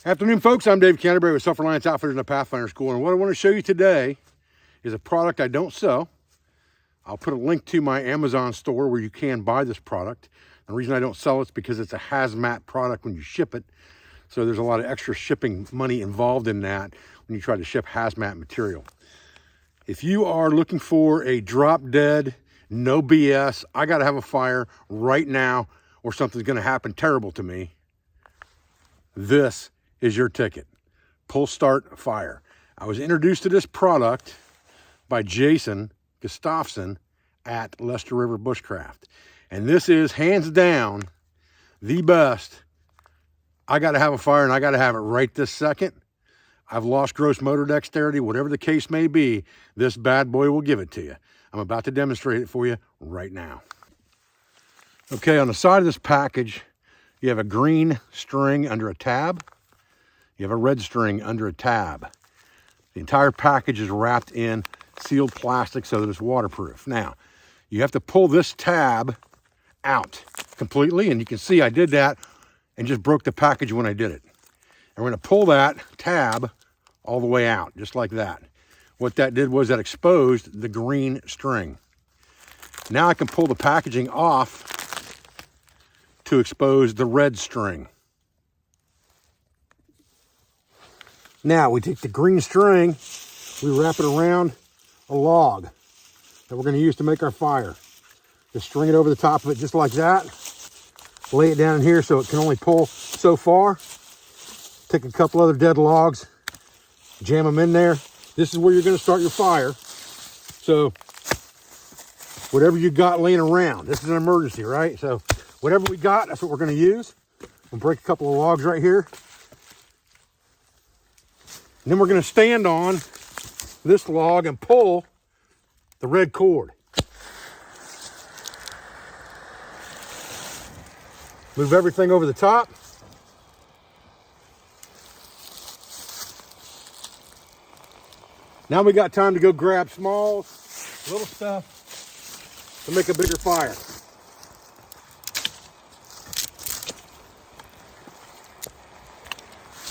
Afternoon, folks. I'm Dave Canterbury with Self-Reliance Outfitters and the Pathfinder School. And what I want to show you today is a product I don't sell. I'll put a link to my Amazon store where you can buy this product. The reason I don't sell it is because it's a hazmat product when you ship it. So there's a lot of extra shipping money involved in that when you try to ship hazmat material. If you are looking for a drop dead, no BS, I got to have a fire right now or something's going to happen terrible to me, this is your ticket. Pull Start Fire. I was introduced to this product by Jason Gustafson at Lester River Bushcraft. And this is hands down the best. I got to have a fire and I got to have it right this second. I've lost gross motor dexterity, whatever the case may be, this bad boy will give it to you. I'm about to demonstrate it for you right now. Okay, on the side of this package, you have a green string under a tab. You have a red string under a tab. The entire package is wrapped in sealed plastic so that it's waterproof. Now, you have to pull this tab out completely, and you can see I did that and just broke the package when I did it. And we're gonna pull that tab all the way out, just like that. What that did was that exposed the green string. Now I can pull the packaging off to expose the red string. Now we take the green string, we wrap it around a log that we're going to use to make our fire. Just string it over the top of it just like that. Lay it down in here so it can only pull so far. Take a couple other dead logs, jam them in there. This is where you're going to start your fire. So whatever you got laying around, this is an emergency, right? So whatever we got, that's what we're going to use. We'll break a couple of logs right here. And then we're going to stand on this log and pull the red cord. Move everything over the top. Now we got time to go grab small, little stuff to make a bigger fire.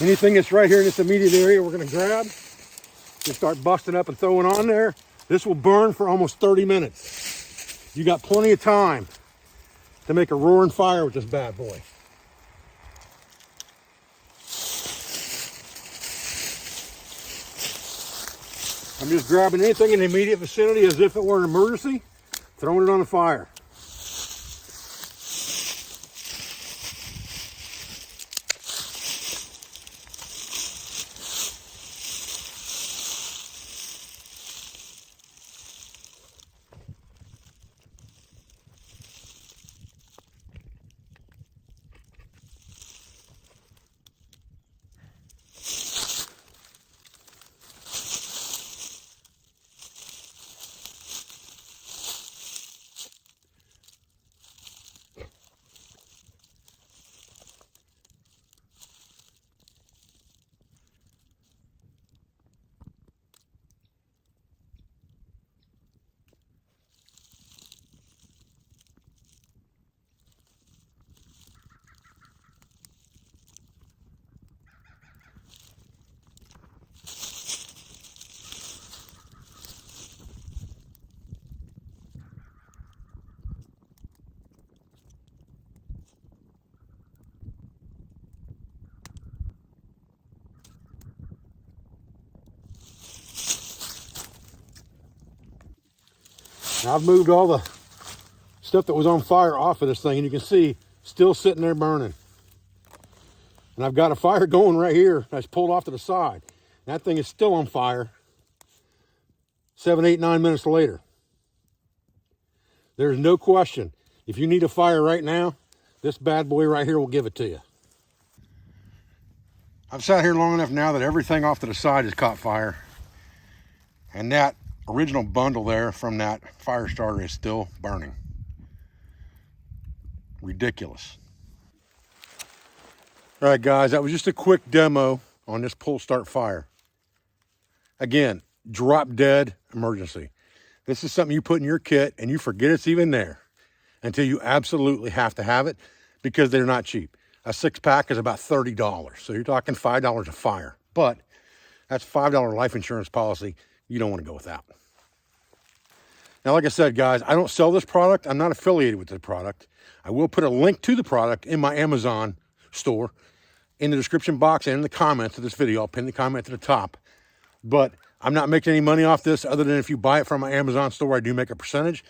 Anything that's right here in this immediate area, we're going to grab and start busting up and throwing on there. This will burn for almost 30 minutes. You got plenty of time to make a roaring fire with this bad boy. I'm just grabbing anything in the immediate vicinity as if it were an emergency, throwing it on the fire. Now I've moved all the stuff that was on fire off of this thing, and you can see still sitting there burning. And I've got a fire going right here that's pulled off to the side. That thing is still on fire 7, 8, 9 minutes later. There's no question. If you need a fire right now, this bad boy right here will give it to you. I've sat here long enough now that everything off to the side has caught fire. And that original bundle there from that fire starter is still burning. Ridiculous. All right, guys, that was just a quick demo on this Pull Start Fire. Again, drop dead emergency. This is something you put in your kit and you forget it's even there until you absolutely have to have it, because they're not cheap. a 6-pack is about $30. So you're talking $5 a fire. But that's $5 life insurance policy you don't want to go without. Now, like I said, guys, I don't sell this product. I'm not affiliated with the product. I will put a link to the product in my Amazon store in the description box and in the comments of this video. I'll pin the comment to the top. But I'm not making any money off this other than if you buy it from my Amazon store, I do make a percentage.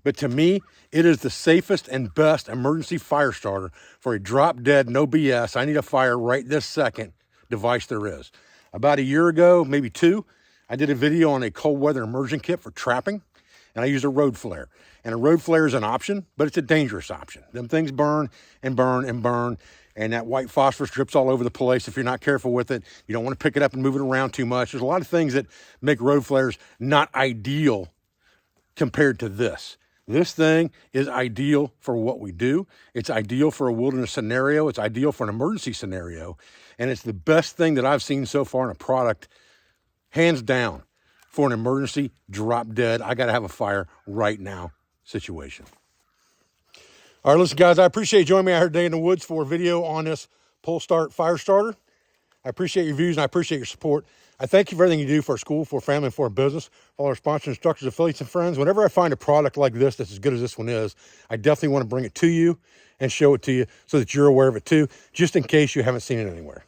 But to me, it is the safest and best emergency fire starter for a drop dead, no BS, I need a fire right this second device there is. About a year ago, maybe 2, I did a video on a cold weather immersion kit for trapping, and I used a road flare. And a road flare is an option, but it's a dangerous option. Them things burn and burn and burn, and that white phosphorus drips all over the place if you're not careful with it. You don't want to pick it up and move it around too much. There's a lot of things that make road flares not ideal compared to this. This thing is ideal for what we do. It's ideal for a wilderness scenario. It's ideal for an emergency scenario. And it's the best thing that I've seen so far in a product, hands down, for an emergency, drop dead, I got to have a fire right now situation. All right, listen, guys, I appreciate you joining me out here today in the woods for a video on this pull start fire starter. I appreciate your views and I appreciate your support. I thank you for everything you do for our school, for our family, and for our business, all our sponsors, instructors, affiliates, and friends. Whenever I find a product like this that's as good as this one is, I definitely want to bring it to you and show it to you so that you're aware of it too, just in case you haven't seen it anywhere.